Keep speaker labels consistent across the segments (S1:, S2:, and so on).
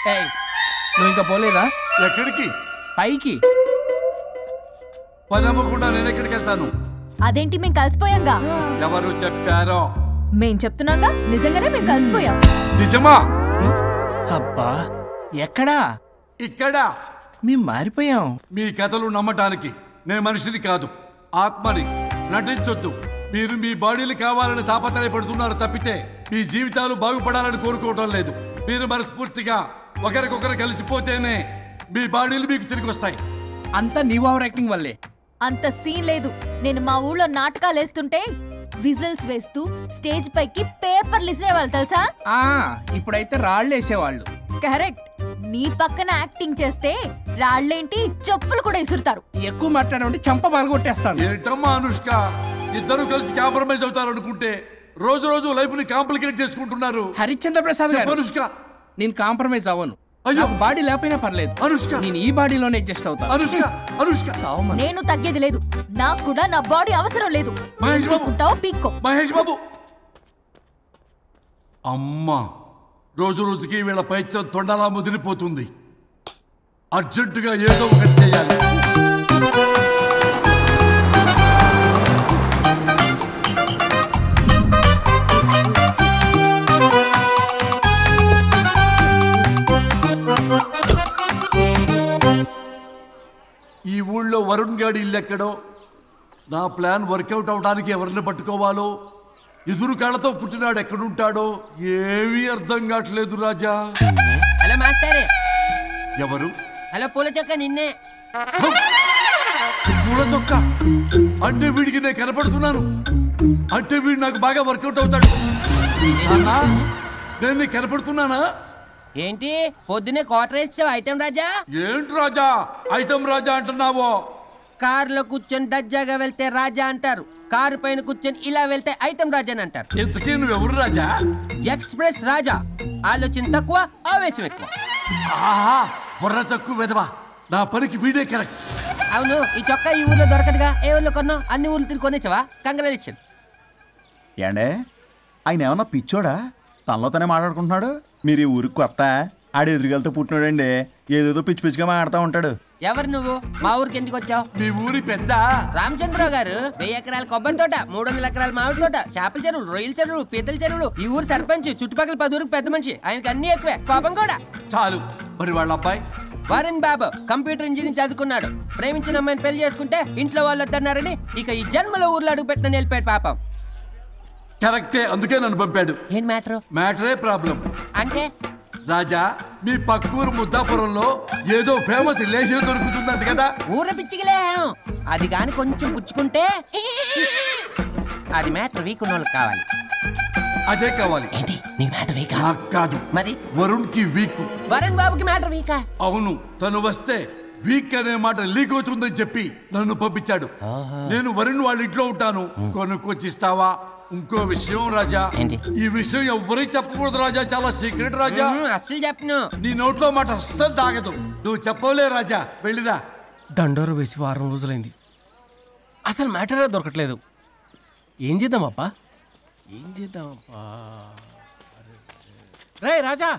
S1: నువ్వు ఇంకా పోలేదా?
S2: ఎక్కడికి?
S1: పైకి.
S2: పదమ్మకుండా నేను ఎక్కడికి వెళ్తాను?
S3: అదేంటి మేము కలిసిపోయాంగా?
S2: ఎవరు చెప్పారో?
S3: మేం చెప్తున్నాగా, నిజంగానే మేము కలిసిపోయాం.
S2: నిజమా?
S1: అబ్బా ఎక్కడా?
S2: ఇక్కడ.
S1: మేము మారిపోయాం.
S2: మీ కథలు నమ్మటానికి నేను మనిషిని కాదు, ఆత్మని. నటించొద్దు. మీరు మీ బాడీలు కావాలని తాపత్రయపడుతున్నారు తప్పితే మీ జీవితాలు బాగుపడాలని కోరుకోవడం లేదు. మీరు మనస్ఫూర్తిగా ఒకరికొకరు కలిసిపోతేనే మీ బాడీలు మీకు తిరిగి వస్తాయి.
S1: అంతా నీ ఓవర్ యాక్టింగ్ వల్లే.
S3: అంత సీన్ లేదు. నేను మా ఊళ్ళో నాటకాలు వేస్తుంటే విజిల్స్ వేస్తూ స్టేజ్ పైకి పేపర్లు ఇసిరేవాళ్ళు తెలుసా?
S1: ఇప్పుడైతే రాళ్ళు వేసేవాళ్ళు.
S3: కరెక్ట్. నీ పక్కన యాక్టింగ్ చేస్తే రాళ్ళేంటి చెప్పులు కూడా ఇసురుతారు.
S1: ఎక్కువ మాట్లాడే చంప బాగొట్టేస్తాను.
S2: ఏంటమ్మా అనుష్క, ఇద్దరు కలిసి కాంప్రమైజ్ అవుతారు అనుకుంటే రోజు రోజు లైఫ్ ని కాంప్లికేట్ చేసుకుంటున్నారు.
S1: హరిశ్చంద్ర ప్రసాద్ గారు,
S2: అనుష్క
S1: నేను కాంప్రమైజ్ అవ్వను.
S2: అయ్యో,
S1: బాడీ లేకపోయినా పర్లేదు.
S2: అనుష్క,
S1: నేను ఈ బాడీలోనే అడ్జస్ట్ అవుతాను.
S2: అనుష్క, అనుష్క,
S3: నేను తగ్గేది లేదు. నాకు కూడా నా బాడీ అవసరం లేదు.
S2: మహేష్ బాబు,
S3: పీక్కో.
S2: మహేష్ బాబు. అమ్మా, రోజు రోజుకి వీళ్ళ పైత్యం తొండలా ముదిరిపోతుంది. అర్జెంటుగా ఏదో ఒకటి చేయాలి. ఈ ఊళ్ళో వరుణ్ గాడి ఇల్లు ఎక్కడో, నా ప్లాన్ వర్కౌట్ అవడానికి ఎవరిని పట్టుకోవాలో, ఎదురు కాళ్ళతో పుట్టినాడు ఎక్కడుంటాడో ఏమీ అర్థం కావట్లేదు రాజా.
S4: Hello master.
S2: ఎవరు?
S4: హలో పూల చొక్క నిన్నే.
S2: పూల చొక్క అంటే వీడికి నేను కనపడుతున్నాను. అంటే వీడు నాకు బాగా వర్కౌట్ అవుతాడు. అన్నా, నేను నీకు కనపడుతున్నానా?
S4: ఏంటి పొద్దునే క్వార్టర్ ఇచ్చావు ఐటమ్ రాజా?
S2: ఏంటి రాజా ఐటమ్ రాజా అంటున్నావో?
S4: కారులో కూర్చొని దజ్జాగా వెళ్తే రాజా అంటారు, కారు పైన కూర్చొని ఇలా వెళ్తే ఐటమ్ రాజా అని అంటారు.
S2: ఇంతకీ నువ్వెవరు రాజా?
S4: ఎక్స్ప్రెస్ రాజా. ఆలోచన తక్కువ, ఆవేశం ఎక్కువ.
S2: ఆహా, బుర్ర తక్కువ వెదవా. నా పనికి వీడే కరెక్ట్.
S4: అవును, ఈ చొక్కా ఈ ఊర్లో దొరకదుగా. ఏ ఊర్లో కొన్నావు? అన్ని ఊర్లు తిరిగి కొనేచ్చావా? కంగ్రాచులేషన్.
S5: ఏండే, ఆయన ఏమన్నా పిచ్చోడా? తనలో తనే మాట్లాడుకుంటున్నాడు. మీరు ఈ ఊరికి కొత్త? ఆడు ఎదురుగలతో పుట్టినాడండి, ఏదేదో పిచ్చి పిచ్చిగా మాట్లాడుతూ ఉంటాడు.
S4: ఎవరు నువ్వు? మా ఊరికి ఎందుకు వచ్చావు?
S2: మీ ఊరి పెద్ద
S4: రామచంద్రరావు గారు 1000 ఎకరాల కొబ్బరి తోట, 300 ఎకరాల మామిడి తోట, చేపల చెరువులు, రొయ్యల చెరువులు, పీతల చెరువులు. ఈ ఊరు సర్పంచ్, చుట్టుపక్కల 10 ఊరికి పెద్ద మనిషి. ఆయనకి అన్ని ఎక్కువే, కోపం కూడా.
S2: చాలు. మరి వాళ్ళ అబ్బాయి
S4: వరుణ్ బాబు కంప్యూటర్ ఇంజనీరింగ్ చదువుకున్నాడు. ప్రేమించిన అమ్మాయిని పెళ్లి చేసుకుంటే ఇంట్లో వాళ్ళు వద్దన్నారని ఇక ఈ జన్మలో ఊర్లో అడుగు పెట్టిన నిలిపాడు పాపం.
S2: కరెక్టే, అందుకే నన్ను పంపాడు.
S4: ఏం మ్యాటర్?
S2: మ్యాటరే ప్రాబ్లం.
S4: అంటే
S2: రాజా, మీ పక్కూరు ముద్దాపురంలో ఏదో ఫేమస్ రిలేషన్ దొరుకుతుందంట కదా?
S4: ఊర పిచ్చికిలే. అది కాని కొంచెం పుచ్చుకుంటే అది మ్యాటర్ వీక్ ఉన్న వాళ్ళకి కావాలి.
S2: అదే కావాలి.
S4: ఏంటి నీ మ్యాటర్ వీకా?
S2: నాకు కాదు,
S4: మరి
S2: వరుణ్ కి వీక్.
S4: వరుణ్ బాబుకి మ్యాటర్ వీకా?
S2: అవును, తను వస్తే వీక్ అనే మాట లీక్ అవుతుందని చెప్పి నన్ను పంపించాడు. నేను వరుణ్ వాళ్ళ ఇంట్లో ఉంటాను, కొనుక్కొచ్చిస్తావా? ఇంకో విషయం రాజా, ఈ విషయం ఎవరికి చెప్పకూడదు రాజా, చాలా సీక్రెట్ రాజా.
S4: అస్సలు చెప్పను.
S2: నీ నోట్లో మాట అస్సలు దాగదు. నువ్వు చెప్పవలే రాజా, వెళ్ళిరా.
S1: దండోరు వేసి వారం రోజులైంది, అసలు మ్యాటరే దొరకట్లేదు. ఏం చేద్దామప్పా? రే రాజా.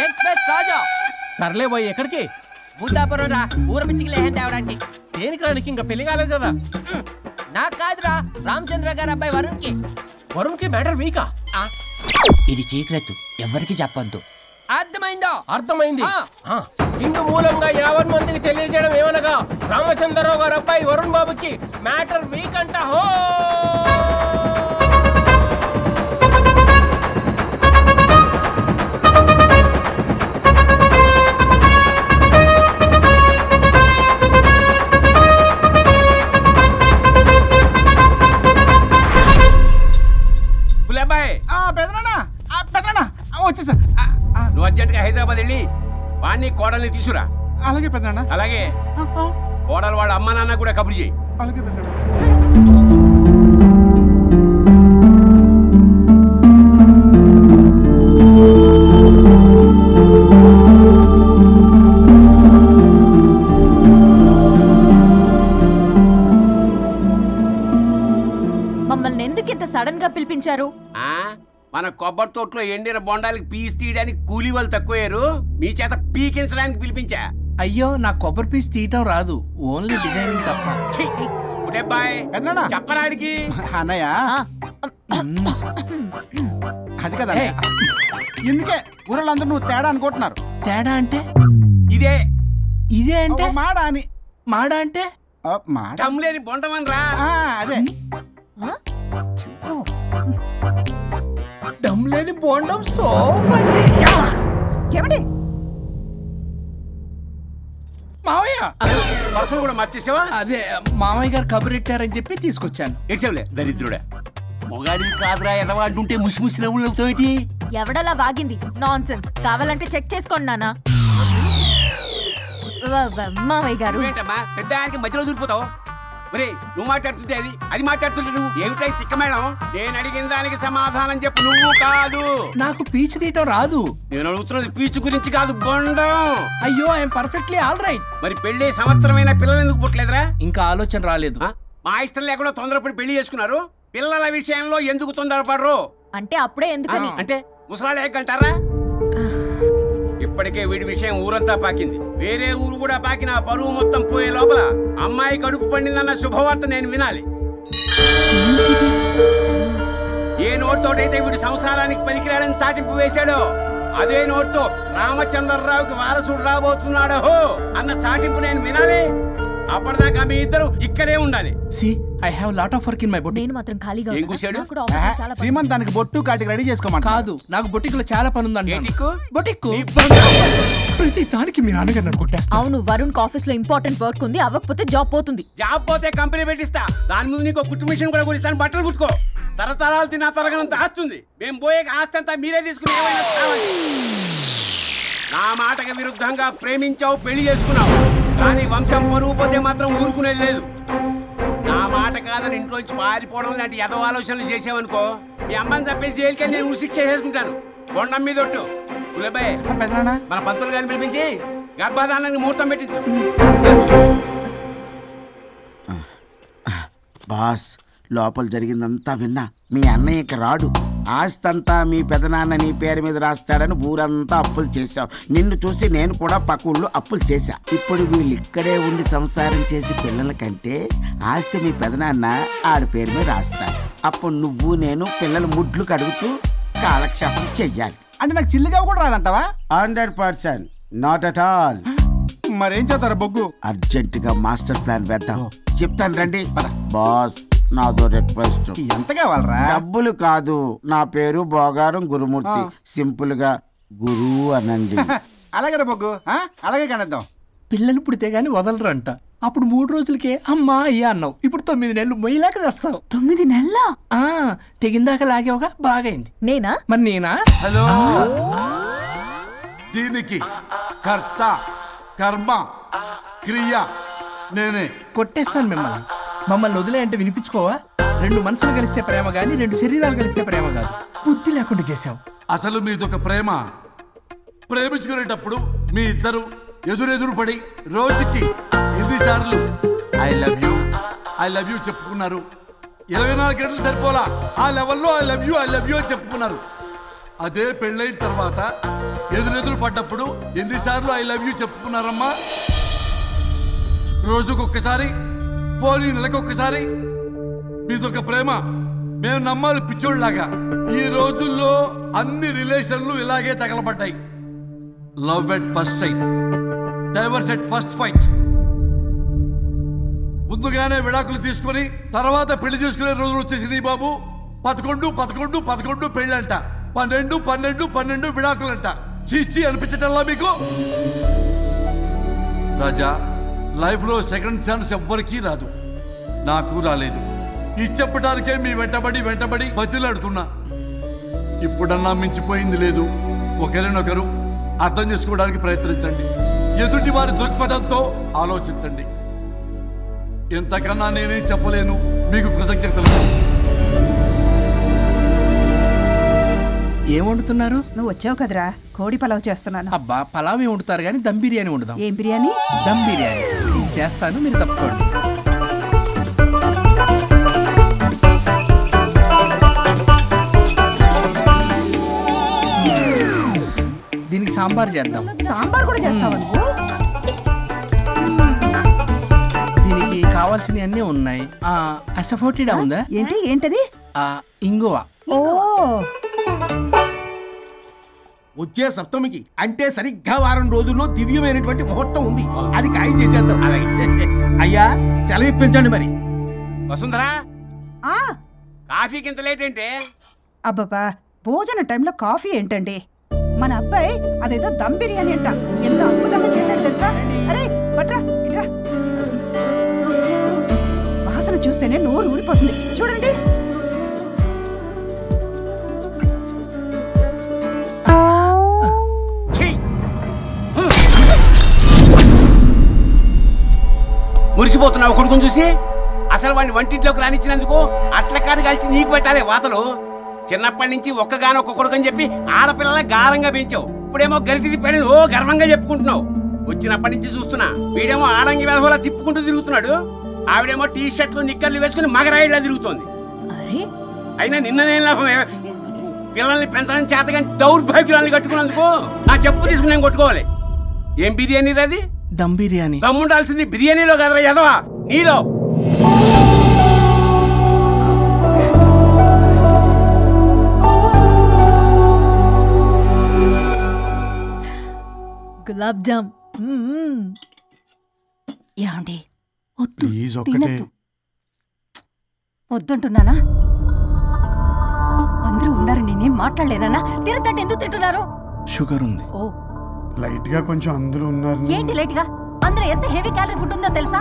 S4: ఎక్స్ప్రెస్ రాజా.
S1: సర్లే పోయి ఎక్కడికి?
S4: ముద్దాపురం రా, ఊర పిచ్చికిలే తేవడానికి.
S1: దేనికి రానికి? ఇంకా పెళ్లి కాలేదు కదా.
S4: నాకు కాదురా, రామచంద్ర గారు అబ్బాయి వరుణ్ కి.
S1: వరుణ్ కి మ్యాటర్ వీకా?
S4: ఇది సీక్రెట్, ఎవరికి చెప్పొద్దు. అర్థమైందా?
S1: అర్థమైంది. ఇందు మూలంగా 50 మందికి తెలియజేయడం ఏమనగా, రామచంద్రరావు గారు అబ్బాయి వరుణ్ బాబుకి మ్యాటర్ వీక్ అంట. హో
S6: వచ్చేసా. నువ్వు అర్జెంట్ గా హైదరాబాద్ వెళ్ళి వాణ్ణి కోడల్ని తీసుకురా. అలాగే పెద్దనా. అలాగే కోడలు వాళ్ళ అమ్మ నాన్న కూడా కబురు చేయి. అలాగే పెద్దనా.
S3: మమ్మల్ని ఎందుకు ఇంత సడన్ గా పిలిపించారు?
S6: మన కొబ్బరి తోటలో ఎండిన బొండాలకి పీస్ తీయడానికి కూలీ వాళ్ళు తక్కువయ్యారు, మీ చేత పీకించడానికి పిలిపించా.
S1: అయ్యో నా కొబ్బరి పీస్ తీయటం రాదు, ఓన్లీ డిజైనింగ్ తప్ప.
S6: చెప్పరాడికి
S5: అన్నయ్య అది కదా ఎందుకే ఊరలందరూ నువ్వు తేడా అనుకుంటున్నారు.
S1: తేడా అంటే
S6: ఇదే
S1: ఇదే అంటే
S5: మాడ అని.
S1: మాడ అంటే
S6: టమ్లేని బొండమని రా.
S5: అదే
S1: దమ్లేని బోండం సోఫా.
S7: ఏమండి
S1: మావయ్య
S6: పర్సలు కూడా మర్చేసావా?
S1: అదే మామయ్య గారు కబురెట్టారని చెప్పి తీసుకొచ్చాను.
S6: ఎక్సలే దరిద్రుడా, మొగాడివి కాదురా ఎదవా అంటుంటే ముసి ముసి నవ్వులు అవుతావేటి?
S3: ఎవడలా వాగింది? నాన్సెన్స్. కావాలంటే చెక్ చేసుకోండి నాన్న. మామయ్య గారు
S6: ఏంటమ్మా పెద్ద ఆయనకి మధ్యలో దూరిపోతావు? ఒరే నువ్వు మాట్లాడుతుంటే అది మాట్లాడుతుంటే నువ్వు ఏమిటై తిక్క మేడం? నేను అడిగిన దానికి సమాధానం చెప్పు, నువ్వు కాదు.
S1: నాకు పీచు తీయటం రాదు.
S6: నేను అడుగుతున్నది పీచు గురించి కాదు, బొండం.
S1: అయ్యో ఐఎమ్ పర్ఫెక్ట్లీ ఆల్ రైట్.
S6: మరి పెళ్లి సంవత్సరమైన పిల్లలు ఎందుకు పుట్టలేదురా?
S1: ఇంకా ఆలోచన రాలేదు.
S6: మా ఇష్టం లేకుండా తొందరపడి పెళ్లి చేసుకున్నారు. పిల్లల విషయంలో ఎందుకు తొందరపడరు?
S3: అంటే అప్పుడే ఎందుకని?
S6: అంటే ముసలాళ్ళు ఏకంటారా? ఇప్పటికే వీడి విషయం ఊరంతా పాకింది, వేరే ఊరు కూడా పాకిన పరువు మొత్తం పోయే లోపల అమ్మాయి కడుపు పండిందన్న శుభవార్త నేను వినాలి. ఏ నోట్తోటైతే వీడు సంసారానికి పనికిరాడని చాటింపు వేశాడో అదే నోట్తో రామచంద్రరావుకి వారసుడు రాబోతున్నాడో అన్న చాటింపు నేను వినాలి. అప్పటిదాకా మీ ఇద్దరు ఇక్కడే ఉండాలి.
S1: I have lot of work in my boutique.
S3: నేను మాత్రం ఖాళీగా
S6: ఏం కూశాడు?
S5: శ్రీమంత్ దానికి బొట్టు కాటికి రెడీ చేసుకోమని
S1: కాదు, నాకు బొటిక్ లో చాలా పని ఉందండి. బొటిక్ ప్రతి దానికి మీ నాన్నగారు నన్ను కొట్టేస్తా.
S3: అవును, వరుణ్ ఆఫీస్ లో ఇంపార్టెంట్ వర్క్ ఉంది, అవ్వకపోతే జాబ్ పోతుంది.
S6: జాబ్ పోతే కంపెనీ పెట్టిస్తా, దాని ముందు నీకు కుట్టు మిషన్ కూడా కొనిస్తాను, బట్టలు కుట్టుకో. తరతరాలు తిన్నా తరగనంత ఆస్తుంది. మేము పోయే ఆస్తి అంతా మీరే తీసుకుని ఏమైనా నా మాటకి విరుద్ధంగా ప్రేమించావు, పెళ్లి చేసుకున్నావు, కానీ వంశం పరువు పోతే మాత్రం ఊరుకునేది లేదు. నా మాట కాదని ఇంట్లోంచి పారిపోవడం లాంటి ఎదో ఆలోచనలు చేసావనుకో, మీ అమ్మని చంపేసి జైలుకి నేను ఉసిక్ చేసుకుంటాను. కొండం మీద ఒట్టు. మన పంతులు గారిని పిలిపించి గర్భధానానికి ముహూర్తం పెట్టించు.
S8: బాస్, లోపల జరిగిందంతా విన్నా. మీ అన్నయ్యకి రాడు, ఆస్తంతా మీ పెదనాన్న నీ పేరు మీద రాస్తాడని ఊరంతా అప్పులు చేశావు. నిన్ను చూసి నేను కూడా పక్క ఊళ్ళో అప్పులు చేశా. ఇప్పుడు వీళ్ళు ఇక్కడే ఉండి సంసారం చేసి పిల్లల కంటే ఆస్తి మీ పెదనాన్న ఆడి పేరు మీద రాస్తాడు. అప్పుడు నువ్వు నేను పిల్లల ముడ్లు కడుగుతూ కాలక్షేపం చెయ్యాలి.
S5: అంటే నాకు చిల్లిగా కూడా రాదంటావా?
S8: 100%, నాట్ అట్ ఆల్.
S5: మరేం చేస్తారు బొగ్గు?
S8: అర్జెంటుగా మాస్టర్ ప్లాన్ వేద్దాం. చెప్తాను రండి. బాస్, నాదో రిక్వెస్ట్.
S5: ఎంత కావాలరా?
S8: డబ్బులు కాదు, నా పేరు బోగారం గురుమూర్తి, సింపుల్ గా గురు అనండి.
S5: అలాగే బొగ్గు, అలాగే కనేద్దాం.
S1: పిల్లలు పుడితే గానీ వదలరు అంట. అప్పుడు 3 రోజులకే అమ్మా అయ్యా అన్నావు, ఇప్పుడు 9 నెలలు మొయ్యలాగా చేస్తావు.
S3: 9 నెలల
S1: తెగిందాక లాగేవగా, బాగైంది.
S3: నేనా?
S1: మరి నేనా?
S2: హలో, దీనికి కర్త కర్మ క్రియ నేనే.
S1: కొట్టేస్తాను మిమ్మల్ని. మమ్మల్ని వదిలే అంటే వినిపించుకోవా? 2 మనసులు కలిస్తే ప్రేమ గాని 2 శరీరాలు కలిస్తే ప్రేమ కాదు. బుద్ధి లేకుండా చేసావు.
S2: అసలు మీదొక ప్రేమ. ప్రేమించుకునేటప్పుడు మీ ఇద్దరు ఎదురెదురు పడి రోజుకి ఎన్నిసార్లు ఐ లవ్ యూ చెప్పుకున్నారు? 24 గంటలు సరిపోలా, ఆ లెవెల్లో ఐ లవ్ యూ అని చెప్పుకున్నారు. అదే పెళ్ళైన తర్వాత ఎదురెదురు పడ్డప్పుడు ఎన్నిసార్లు ఐ లవ్ యూ చెప్పుకున్నారమ్మా? రోజుకొక్కసారి, పోనీ నెలకొక్కసారి. మీదొక ప్రేమ. మేము నమ్మాలి పిచ్చోళ్ళలాగా. ఈ రోజుల్లో అన్ని రిలేషన్లు ఇలాగే తగలబడ్డాయి. Love at first sight, divorce at first fight. ముందుగానే విడాకులు తీసుకొని తర్వాత పెళ్లి చేసుకునే రోజులు వచ్చేసింది బాబు. 11 పెళ్ళంట, 12 విడాకులంట. చీచి అనిపించటల్లా మీకు? రాజా, లైఫ్లో సెకండ్ ఛాన్స్ ఎవ్వరికీ రాదు, నాకు రాలేదు. ఈ చెప్పడానికే మీ వెంటబడి బతిలాడుతున్నా. ఇప్పుడన్నా మించిపోయింది లేదు. ఒకరినొకరు అర్థం చేసుకోవడానికి ప్రయత్నించండి. ఎదుటి వారి దృక్పథంతో ఆలోచించండి. ఎంతకన్నా నేనేం చెప్పలేను. మీకు కృతజ్ఞతలు.
S1: ఏం వండుతున్నారు?
S7: నువ్వు వచ్చావు కదరా, కోడి పలావ్ చేస్తున్నాను.
S1: అబ్బా, పలావ్ వండుతారు కానీ దమ్ బిర్యానీ వండుదాం.
S7: ఏం బిర్యానీ?
S1: దమ్ బిర్యానీ. నేను చేస్తాను, మీరు తప్పుకోండి.
S9: సాంబార్ చేద్దాం.
S7: సాంబార్ కూడా చేస్తావా నువ్వు?
S9: దీనికి కావాల్సినవి అన్నీ ఉన్నాయి. అసఫోటిడా ఉందా?
S7: ఏంటది?
S9: ఇంగువ.
S7: ఓ,
S10: వచ్చే సప్తమికి అంటే సరిగ్గా వారం రోజుల్లో దివ్యమైనటువంటి ముహూర్తం ఉంది. అది ఖాయం చేసేద్దాం. అయ్యా సెలవు ఇప్పించండి మరి.
S6: వసుంధరా, కాఫీకి ఇంత లేట్ ఏంటి?
S7: అబ్బబ్బా, భోజన టైంలో కాఫీ ఏంటండి? మన అబ్బాయి అదేదో దమ్ బిర్యానీ అంట, ఎంత అద్భుతంగా చేశాడు తెలుసా? అరే పట్రా ఇట్రా. వాసన చూస్తేనే నోరు ఊరిపోతుంది. చూడండి.
S6: మురిసిపోతున్నావు కొడుకుని చూసి? అసలు వాడిని వంటింట్లోకి రానిచ్చినందుకు అట్ల కాడు కలిసి నీకు పెట్టాలి వాతలు. చిన్నప్పటి నుంచి ఒక్కగానొక్క కొడుకు అని చెప్పి ఆడపిల్లల గారంగా పెంచావు. ఇప్పుడేమో గరిటి తిప్పాడు ఓ గర్వంగా చెప్పుకుంటున్నావు. వచ్చినప్పటి నుంచి చూస్తున్నా, వీడేమో ఆడంగి వేధవలా తిప్పుకుంటూ తిరుగుతున్నాడు, ఆవిడేమో టీ షర్ట్లు నిక్కర్లు వేసుకుని మగరాయిలా తిరుగుతోంది. అయినా నిన్న నేను లాభం? పిల్లల్ని పెంచడం చేతగాని దౌర్భాగ్యాన్ని కట్టుకున్నందుకు నా చెప్పు తీసుకుని నేను కొట్టుకోవాలి. ఏం బిర్యానీ రాది?
S9: దమ్ బిర్యానీ.
S6: దమ్ముండాల్సింది బిర్యానీలో కదరా ఎదవా, నీలో.
S3: గులాబ్ జామ్. ఏమండి
S7: వద్దంటున్నానా? అందరూ ఉన్నారు, నేనేం మాట్లాడలేనా? తినదంటే ఎందుకు తింటున్నారు?
S9: షుగర్ ఉంది.
S7: ఓ,
S11: లైట్ గా కొంచెం అందరూ ఉన్నారు.
S7: ఏంటి లైట్ గా? అందులో ఎంత హెవీ క్యాలరీ ఫుడ్ ఉందో తెలుసా?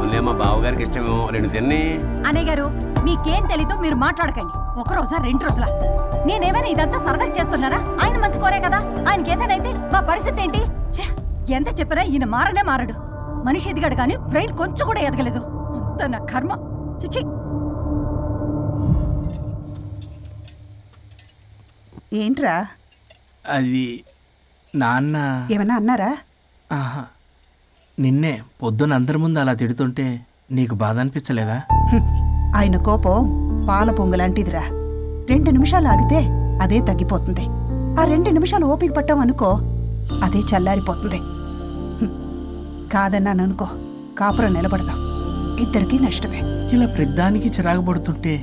S6: ఓన్లీ మా బావగారికి ఇష్టమేమో, 2 తిన్ని.
S7: అనే గారు, మీకేం తెలీదు, మీరు మాట్లాడకండి. ఒక రోజా 2 రోజులా? నేనేమైనా ఇదంతా సరదా చేస్తున్నారా? ఆయన మంచి కోరే కదా. ఆయనకి ఏదైతే మా పరిస్థితి ఏంటి? ఎంత చెప్పినా ఈయన మారనే మారడు. మనిషి ఎదిగాడు కానీ బ్రెయిన్ కొంచెం కూడా ఎదగలేదు. అంత నా కర్మ. చిచి. ఏంట్రా?
S9: అది నాన్న
S7: ఏమన్నా అన్నారా?
S9: ఆహా, నిన్నే పొద్దున అందరి ముందు అలా తిడుతుంటే నీకు బాధ అనిపించలేదా?
S7: ఆయన కోపం పాల పొంగులాంటిదిరా. 2 నిమిషాలు ఆగితే అదే తగ్గిపోతుంది. ఆ 2 నిమిషాలు ఓపిక పట్టామనుకో, అదే చల్లారిపోతుంది. కాదన్నాననుకో, కాపురం నిలబడదాం. ఇద్దరికీ నష్టమే.
S9: ఇలా ప్రతిదానికి చిరాకు పడుతుంటే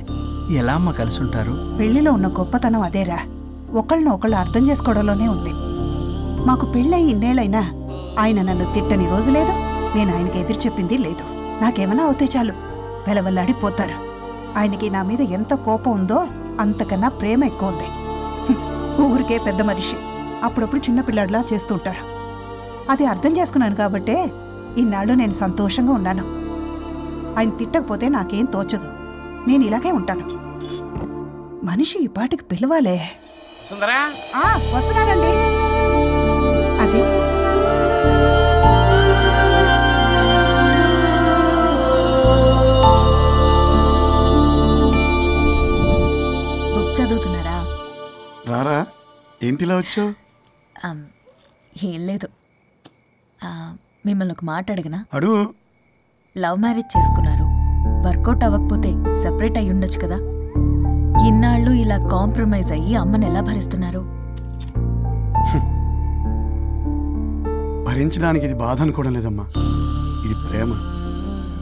S9: ఎలా అమ్మ కలిసి ఉంటారు?
S7: పెళ్లిలో ఉన్న గొప్పతనం అదేరా, ఒకళ్ళని ఒకళ్ళు అర్థం చేసుకోవడంలోనే ఉంది. మాకు పెళ్ళయి ఇన్నేళ్ళైనా ఆయన నన్ను తిట్టని రోజు లేదు, నేను ఆయనకి ఎదురు చెప్పింది లేదు. నాకేమన్నా అవుతే చాలు వెలవల్లాడిపోతారు. ఆయనకి నా మీద ఎంత కోపం ఉందో అంతకన్నా ప్రేమ ఎక్కువ ఉంది. ఊరికే పెద్ద మనిషి, అప్పుడప్పుడు చిన్నపిల్లాడిలా చేస్తుంటారు. అది అర్థం చేసుకున్నాను కాబట్టే ఇన్నాళ్ళు నేను సంతోషంగా ఉన్నాను. ఆయన తిట్టకపోతే నాకేం తోచదు. నేను ఇలాగే ఉంటాను. మనిషి ఈ పాటికి పిలవాలే.
S6: సుందరా,
S7: వస్తున్నానండి. అది
S3: బుక్ చదువుతున్నారా?
S11: రారా, ఏంటిలా వచ్చావు?
S3: ఏం లేదు, మిమ్మల్ని ఒక మాట అడిగినా?
S11: అడుగు.
S3: లవ్ మ్యారేజ్ చేసుకున్నారు, వర్కౌట్ అవ్వకపోతే సెపరేట్ అయ్యి ఉండొచ్చు కదా. ఇన్నాళ్ళు ఇలా కాంప్రమైజ్ అయ్యి అమ్మని ఎలా భరిస్తున్నారు?
S11: భరించడానికి ఇది బాధ అనుకోవడం లేదమ్మా, ఇది ప్రేమ.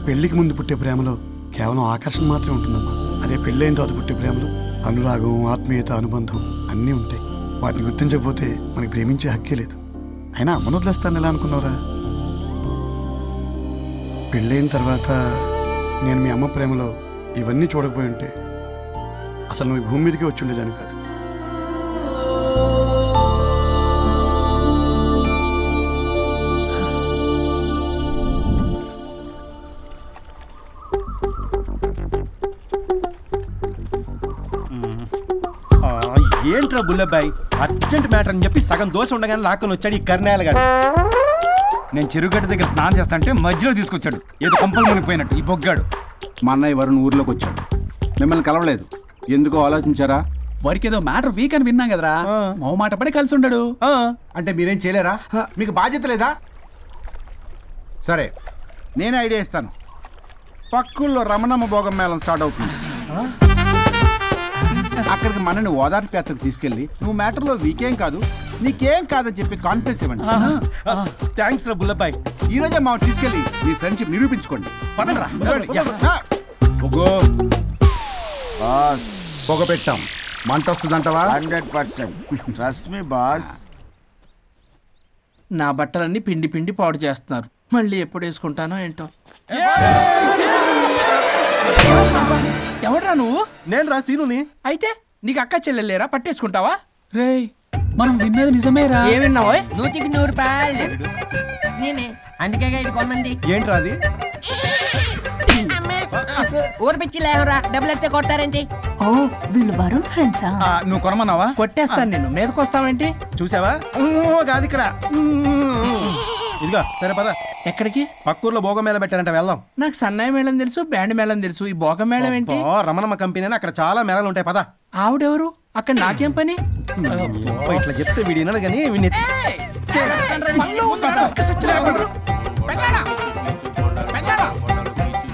S11: పెళ్లికి ముందు పుట్టే ప్రేమలో కేవలం ఆకర్షణ మాత్రమే ఉంటుందమ్మా. అదే పెళ్ళైన తర్వాత పుట్టే ప్రేమలో అనురాగం, ఆత్మీయత, అనుబంధం అన్నీ ఉంటాయి. వాటిని గుర్తించకపోతే మనకి ప్రేమించే హక్కే లేదు. అయినా అమ్మను వదిలేస్తాను ఎలా అనుకున్నావురా? పెళ్ళైన తర్వాత నేను మీ అమ్మ ప్రేమలో ఇవన్నీ చూడకపోయి ఉంటే అసలు నువ్వు భూమి మీదకే వచ్చి ఉండేదాన్ని కాదు.
S5: ఏంట్రా బుల్లబ్బాయి, అర్జెంట్ మ్యాటర్ అని చెప్పి సగం దోశ ఉండగానే లాక్కొని వచ్చాడు ఈ కర్ణాలగాడు.
S12: నేను చెరుగడ్డ దగ్గర స్నానం చేస్తాంటే మధ్యలో తీసుకొచ్చాడు, ఏదో కొంపలు మునిగిపోయినట్టు ఈ బొగ్గాడు.
S13: మా అన్నయ్య వరుణ్ ఊర్లోకి వచ్చాడు, మిమ్మల్ని కలవలేదు. ఎందుకో ఆలోచించారా?
S12: వాడికి ఏదో మ్యాటర్ వీక్ అని విన్నాం కదరా, మో మాట పడి కలిసి ఉండడు.
S13: అంటే మీరేం చేయలేరా? మీకు బాధ్యత లేదా? సరే, నేనే ఐడియా ఇస్తాను. పక్కుల్లో రమణమ్మ భోగం మేళం స్టార్ట్ అవుతుంది. అక్కడికి మనని ఓదార్పు యాత్రకు తీసుకెళ్ళి నువ్వు మ్యాటర్లో వీకేం కాదు, నీకేం కాదని చెప్పి కాన్ఫిడెన్స్ ఇవ్వండి.
S10: థ్యాంక్స్ రా బుల్లబ్బాయ్.
S13: ఈ రోజే మా తీసుకెళ్ళి మీ ఫ్రెండ్షిప్ నిరూపించుకోండి.
S10: పదండ్రా.
S13: పొగ పెట్టాం, మంట వస్తుందంటవా?
S8: 100%. Trust me boss.
S9: నా బట్టలన్నీ పిండి పిండి పాడు చేస్తున్నారు. మళ్ళీ ఎప్పుడు వేసుకుంటానో ఏంటో. ఎవడ్రా నువ్వు?
S10: నేను రా సీనుని.
S9: అయితే నీకు అక్క చెల్లెలేరా? పట్టేసుకుంటావా?
S14: రేయ్ మనం విన్నది నిజమేరా?
S9: ఏ విన్నావో?
S4: 100కి 100 రూపాయలు నేనే, అందుకే ఇది కొమ్మంది.
S10: ఏంట్రా అది?
S4: ఊరు పిచ్చి లేవరా, డబ్బులు వస్తే కొడతారేంటి?
S3: ఓ వీళ్ళు వరుణ్ ఫ్రెండ్సా?
S12: నువ్వు కొనమన్నావా?
S9: కొట్టేస్తాను నేను. మీదకి వస్తావేంటి?
S10: చూసావా? కాదు ఇక్కడ. ఇదిగో సరే పద.
S9: ఎక్కడికి?
S10: పక్కూర్లో భోగం మేళ పెట్టారంట, వెళ్దాం.
S9: నాకు సన్నాయి మేళం తెలుసు, బ్యాండ్ మేళం తెలుసు, ఈ భోగం మేళం ఏంటి?
S10: రమణమ్మ కంపెనీ అని అక్కడ చాలా మేళాలు ఉంటాయి, పద.
S9: ఆవిడెవరు? అక్కడ నాకేం పని?
S10: ఇట్లా చెప్తే వీడి వినడు కానీ వీడిని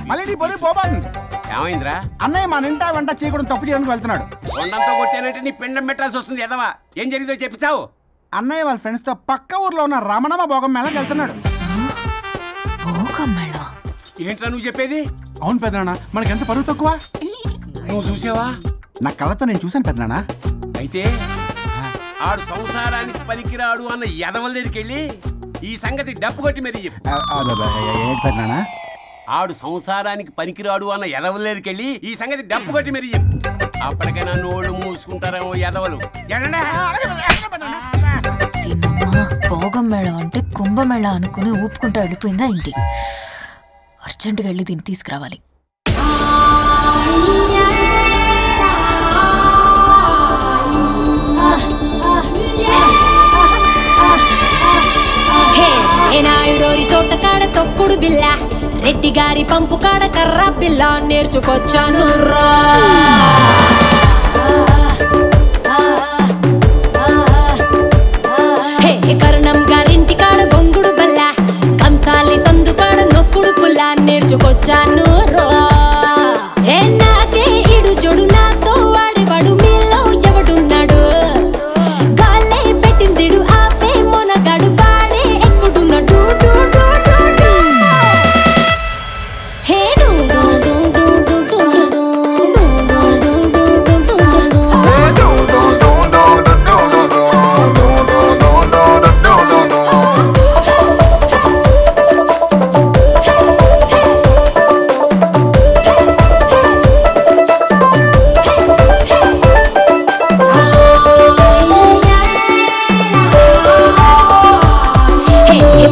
S13: మళ్ళీ నీ పొలి పోబాంది.
S6: ఏమైందిరా?
S13: అన్నయ్య మా నింటా వెంట చేయకూడదు, తప్పు చేయడానికి వెళ్తున్నాడు.
S6: కొండంతో కొట్టానంటే నీ పిండం పెట్టాల్సి వస్తుంది ఎదవా. ఏం జరిగిందో చెప్పిచావు?
S13: అన్నయ్య వాళ్ళ ఫ్రెండ్స్ తో పక్క ఊర్లో ఉన్న రమణమ్మ భోగం మేళకి వెళ్తున్నాడు.
S6: ఏంట్రా నువ్వు చెప్పేది?
S13: అవును పెద్దనాన్న, మనకి ఎంత పరువు తక్కువ.
S6: నువ్వు చూసావా?
S13: నా కళ్ళతో నేను చూశాను పెద్దనాన్న.
S6: అయితే ఆడు సంసారానికి పనికిరాడు అన్న ఎదవల దగ్గరికి వెళ్ళి ఈ సంగతి డప్పు కొట్టి మరీ చెప్పు.
S13: పెద్దనాన్న,
S6: ఆడు సంసారానికి పనికిరాడు అన్న ఎదవల దగ్గరికి వెళ్ళి ఈ సంగతి డప్పు కొట్టి మరీ చెప్పు. అప్పటికైనా నోళ్ళు మూసుకుంటారేమో ఎదవలు.
S3: భోగం మేళం అంటే కుంభమేళ అనుకుని ఊపుకుంటూ వెళ్ళిపోయిందా ఏంటి? అర్జెంటుగా వెళ్ళి దీన్ని తీసుకురావాలి.
S15: నాయుడోరి తోట కాడ తొక్కుడు బిల్ల, రెడ్డి గారి పంపు కాడ కర్ర పిల్ల నేర్చుకొచ్చాను రా. కరుణం గారింటి కాడ బొంగుడు బల్ల, కంసాలి సందు కాడ నొక్కుడు పుల్ల నేర్చుకొచ్చాను రా. నాకే ఇడు జొడు నాతో వాడేవాడు మీలో ఎవడున్నాడు? గాలే పెట్టిందిడు ఆపే మొనగాడు వాడే ఎక్కుడున్నాడు.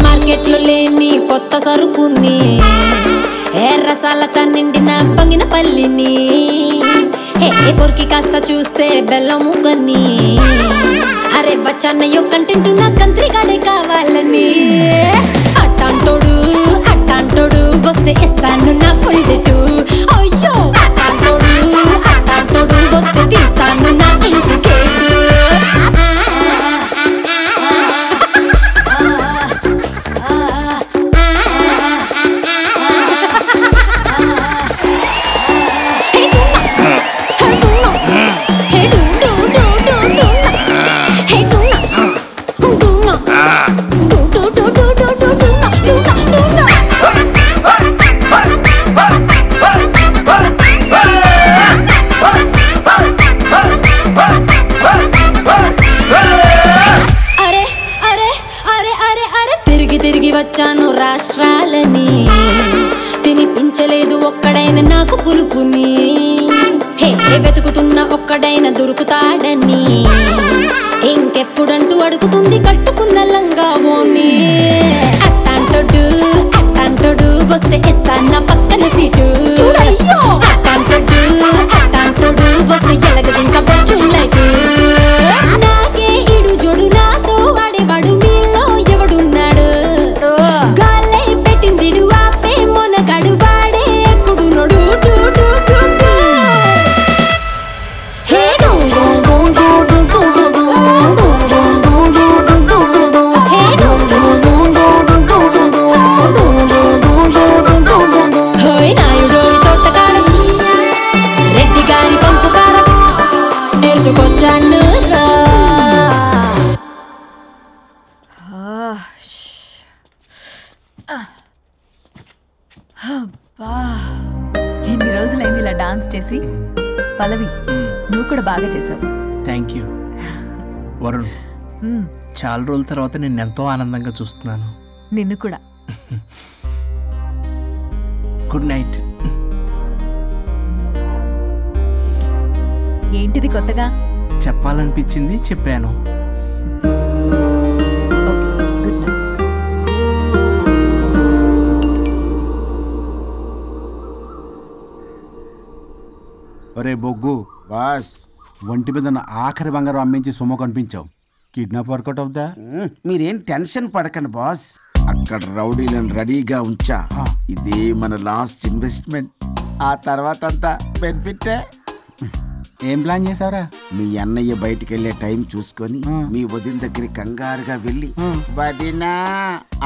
S15: మార్కెట్లో లేని కొత్త సరుకుని, ఎర్రసాలతో నిండిన పంగిన పల్లిని, కొరికి కాస్త చూస్తే బెల్లం ముక్కని, అరే బచ్చన్నయ్యో కంటెంట్ నా కంత్రిగాడే కావాలని. అట్టాంటోడు వస్తే ఇస్తాను నా ఫుల్ డేటు. అయ్యో అట్టాంటోడు వస్తే తీస్తాను నా ఇంటి గేటు. తిరిగి వచ్చాను రాష్ట్రాలని, తినిపించలేదు ఒక్కడైనా నాకు పులుపుని. వెతుకుతున్న ఒక్కడైనా దొరుకుతాడని, ఇంకెప్పుడంటూ అడుగుతుంది కట్టుకున్న లంగా ఓని. అట్టాంటోడు వస్తే ఇస్తాన్న పక్కన సీటు. అట్టాంటోడు వస్తే జలగదింక బెడ్రూమ్ లైట్. నాకే ఇడు జోడు నాతో వాడేవాడు మీలో ఎవడున్నాడు? గాలే పెట్టిందిడు ఆపే మొనగాడు వాడే ఎక్కుడు నోడు. నాయుడు
S3: డాన్స్ చేసి. పల్లవి నువ్వు కూడా బాగా చేసావు.
S9: Thank you. వరుణ్, చాలా రోజుల తర్వాత నేను ఎంతో ఆనందంగా చూస్తున్నాను.
S3: నిన్ను కూడా.
S9: Good night.
S3: ఏంటిది కొత్తగా?
S9: చెప్పాలనిపించింది, చెప్పాను.
S13: ఒరే బొగ్గు
S8: బాస్,
S13: ఒంటి మీద ఉన్న ఆఖరి బంగారం అమ్మించి సొమ్ము కనిపించావు. కిడ్నాప్ వర్కౌట్ అవుతా?
S8: మీరేం టెన్షన్ పడకండి బాస్. అక్కడ రౌడీలను రెడీగా ఉంచా. ఇదే మన లాస్ట్ ఇన్వెస్ట్మెంట్. ఆ తర్వాత అంతా బెనిఫిట్.
S13: ఏం ప్లాన్ చేసావురా?
S8: మీ అన్నయ్య బయటికి వెళ్ళే టైం చూసుకొని మీ వదిన దగ్గర కంగారుగా వెళ్ళి, వదినా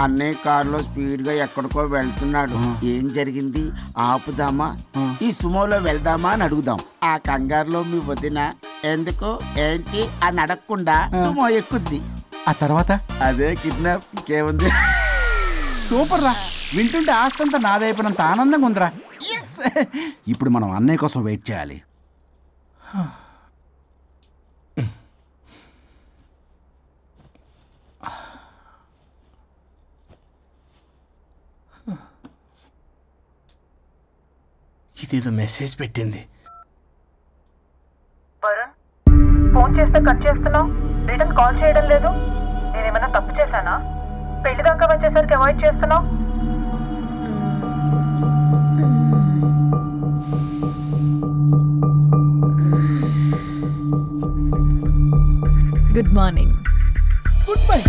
S8: అన్నయ్య కారులో స్పీడ్ గా ఎక్కడికో వెళ్తున్నాడు, ఏం జరిగింది, ఆపుదామా, ఈ సుమోలో వెళ్దామా అని అడుగుదాం. ఆ కంగారులో మీ వదిన ఎందుకు ఏంటి అని అడగకుండా సుమో ఎక్కుద్ది.
S13: ఆ తర్వాత
S8: అదే కిడ్నాప్. ఇంకేముంది?
S13: సూపర్ రా. వింటుంటే ఆస్తంతా నాదైపోయినంత ఆనందంగా ఉందిరా. ఇప్పుడు మనం అన్నయ్య కోసం వెయిట్ చేయాలి.
S9: ఇదేదో మెసేజ్ పెట్టింది.
S16: వరుణ్, ఫోన్ చేస్తే కట్ చేస్తున్నావు, రిటర్న్ కాల్ చేయడం లేదు. నేనేమైనా తప్పు చేశానా? పెళ్లి దాకా వచ్చేసరికి అవాయిడ్ చేస్తున్నావు.
S3: Good morning.
S9: Good bye.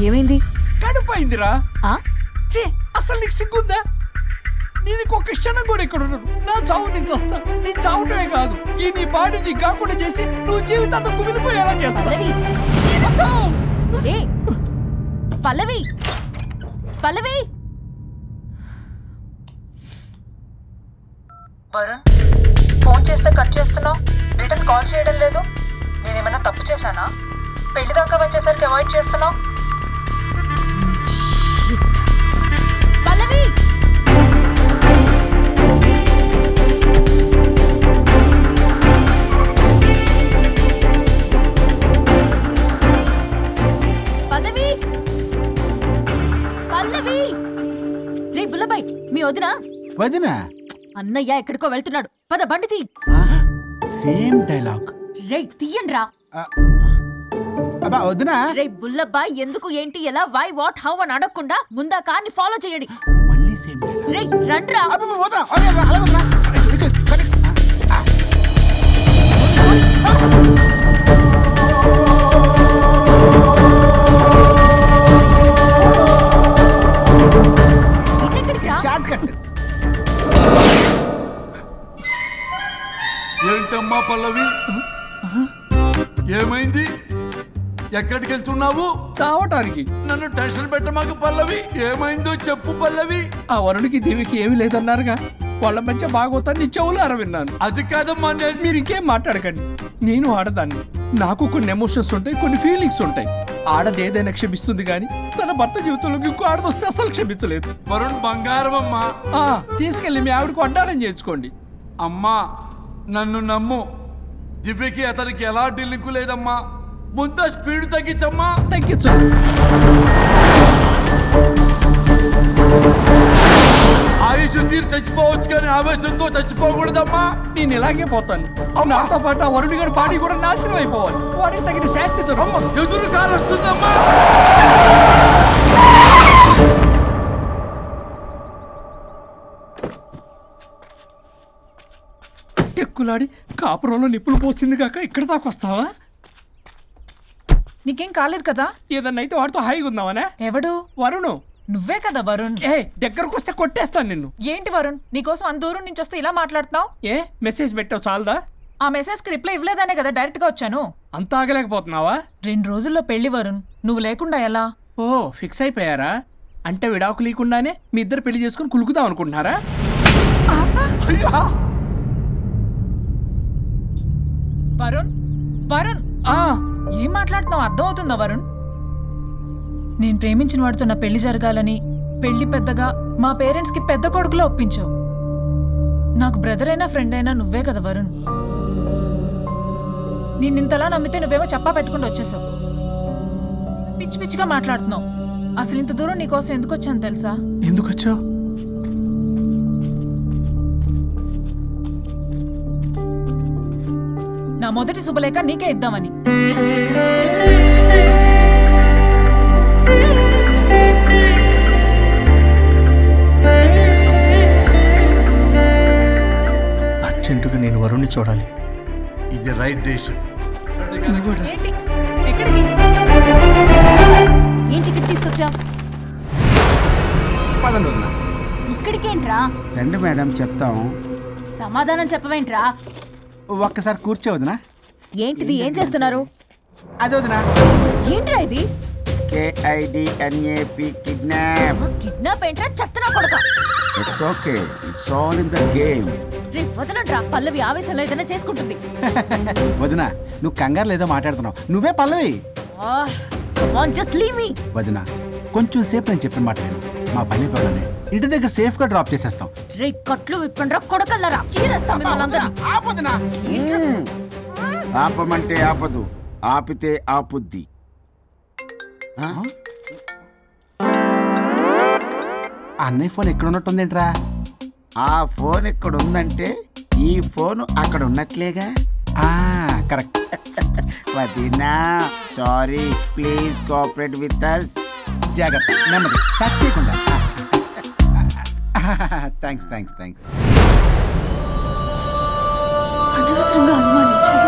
S3: ఏమైంది?
S9: కడుపైందిరా. అసలు నీకు సిగ్గుందా? నేను ఇంకొక క్షణం కూడా ఇక్కడ ఉన్నాను. నా చావు నేను చస్తా. నీ చావుటమే కాదు, ఈ నీ బాడీ నీకు కాకుండా చేసి నువ్వు జీవితాంతం కుమిలిపోయేలా చేస్తావు.
S3: పల్లవి, పల్లవి.
S16: వరుణ్, ఫోన్ చేస్తే కట్ చేస్తున్నావు, రిటర్న్ కాల్ చేయడం లేదు. నేనేమైనా తప్పు చేశానా? పెళ్లి దాకా వచ్చేసరికి అవాయిడ్ చేస్తున్నావు.
S3: పల్లవి, పల్లవి, పల్లవి. రే బుల్లబాయ్, మీ వదినా?
S13: వదినా?
S3: అన్నయ్య ఎక్కడికో వెళ్తున్నాడు, పద బండి తీ.
S13: Same dialogue.
S3: రే తీయండి రా.
S13: వదినా?
S3: రే బుల్లబాయ్, ఎందుకు ఏంటి ఎలా వై వాట్ హౌ అని అడగకుండా ముందా కార్ని ఫాలో చేయండి. రే రండ్రా.
S2: ఏంటమ్మా పల్లవి, ఏమైంది? ఎక్కడికి వెళ్తున్నావు?
S9: చావటానికి.
S2: నన్ను టెన్షన్ పెట్టమాకు పల్లవి. ఏమైందో చెప్పు పల్లవి.
S9: ఆ వరుడికి దేవికి ఏమీ లేదన్నారుగా, వాళ్ళ మధ్య బాగోతాన్ని నీ చెవులారా విన్నాను.
S2: అది కాదమ్మా.
S9: మీరు ఇంకేం మాట్లాడకండి. నేను ఆడదాన్ని, నాకు కొన్ని ఎమోషన్స్ ఉంటాయి, కొన్ని ఫీలింగ్స్ ఉంటాయి. ఆడది ఏదైనా క్షమిస్తుంది కానీ తన భర్త జీవితంలోకి ఇంకో ఆడదొస్తే అసలు క్షమించలేదు.
S2: వరుణ్ బంగారం అమ్మా.
S9: తీసుకెళ్ళి మీ ఆవిడకు వడ్డానం చేయించుకోండి.
S2: అమ్మా నన్ను నమ్ము, దివ్యకి అతనికి ఎలాంటి లింకు లేదమ్మా. ముందు స్పీడ్ తగ్గించమ్మా.
S9: తగ్గించు.
S2: ఆయుష్ తీరు చచ్చిపోవచ్చు కానీ ఆవేశంతో చచ్చిపోకూడదమ్మా.
S9: నేను ఇలాగే పోతాను. నాతో పాటు ఆ వరుడి గారి బాడీ కూడా నాశనం అయిపోవాలి. వాడికి తగిన శాస్తి
S2: ఎదురు కాలు వస్తుందమ్మా.
S9: ఎక్కులాడి కాపురంలో నిప్పులు పోసింది కాక ఇక్కడ దాకా వస్తావా?
S16: నీకేం కాలేదు కదా?
S9: ఏదన్నా అయితే వాడితో హాయిగా ఉందామనే.
S16: ఎవడు?
S9: వరుణ్.
S16: నువ్వే కదా వరుణ్.
S9: దగ్గరకు వస్తే కొట్టేస్తాను నిన్ను.
S16: ఏంటి వరుణ్, నీకోసం అంత దూరం నుంచి వస్తే ఇలా మాట్లాడుతున్నావు?
S9: మెసేజ్ పెట్టావు చాలదా?
S16: ఆ మెసేజ్ కి రిప్లై ఇవ్వలేదనే కదా డైరెక్ట్ గా వచ్చాను.
S9: అంత ఆగలేకపోతున్నావా?
S16: 2 రోజుల్లో పెళ్లి వరుణ్, నువ్వు లేకుండా ఎలా?
S9: ఓ ఫిక్స్ అయిపోయారా? అంటే విడాకు లేకుండానే మీ ఇద్దరు పెళ్లి చేసుకుని కులుకుదాం అనుకుంటున్నారా?
S16: వరుణ్, వరుణ్ ఏం మాట్లాడుతున్నావు అర్థం అవుతుందా వరుణ్? నేను ప్రేమించిన వాడితో నా పెళ్లి జరగాలని పెళ్లి పెద్దగా మా పేరెంట్స్ కి పెద్ద కొడుకులో ఒప్పించావు. నాకు బ్రదర్ అయినా ఫ్రెండ్ అయినా నువ్వే కదా వరుణ్. నిన్నింతలా నమ్మితే నువ్వేమో చెప్పా పెట్టుకుంటూ వచ్చేసావు. పిచ్చి పిచ్చిగా మాట్లాడుతున్నావు. అసలు ఇంత దూరం నీకోసం ఎందుకు వచ్చాను తెలుసా?
S11: ఎందుకు వచ్చావు?
S16: నా మొదటి శుభలేఖ నీకే ఇద్దామని.
S11: అర్జెంటుగా నేను వరుణ్ణి చూడాలి.
S2: ఇది రైట్ డెసిషన్.
S16: ఏంటి? ఎక్కడికి? ఏం టికెట్ తీసుకొచ్చావు?
S13: పదండి వదినా.
S3: ఇక్కడికేంట్రా?
S13: రండి మేడం చెప్తాం.
S3: సమాధానం చెప్పవేంట్రా?
S13: ఒక్కసారి కూర్చోవద్దునా?
S3: ఏంటిది? ఏం చేస్తున్నారు?
S13: అది వదినా.
S3: ఏంట్రా ఇది?
S8: KIDNAP kidnap.
S3: కిడ్నాప్ ఏంట్రా? చెత్తనా కొడక.
S8: It's okay, it's all in the game.
S3: రే వదలండ్రా, పల్లవి ఆవేశంలో ఏదైనా చేసుకుంటుంది.
S13: వదినా నువ్వు కంగారు లేదో మాట్లాడుతున్నావు. నువ్వే పల్లవి.
S3: Just leave me.
S13: వదినా కొంచెం సేపు నేను చెప్పిన మాట విను. మా పని పగలనే ఇంటి దగ్గర సేఫ్ గా డ్రాప్ చేసేస్తాం.
S3: రే కట్లు విప్పండ్రా కొడకల్లరా, చీరేస్తాం మిమ్మల్ని.
S8: ఆపమంటే ఆపదు, ఆపితే ఆపుద్ది.
S13: అన్నయ్య ఫోన్ ఎక్కడ ఉన్నట్టుందేంట్రా?
S8: ఆ ఫోన్ ఇక్కడ ఉందంటే ఈ ఫోన్ అక్కడ ఉన్నట్లేగా.
S13: కరెక్ట్.
S8: వదినా sorry, please cooperate with us.
S13: జాగ్రత్త, నెమ్మది, టచ్ చేయకుండా. Thanks thanks thanks.
S3: అనవసరంగా అనుమానించాడు.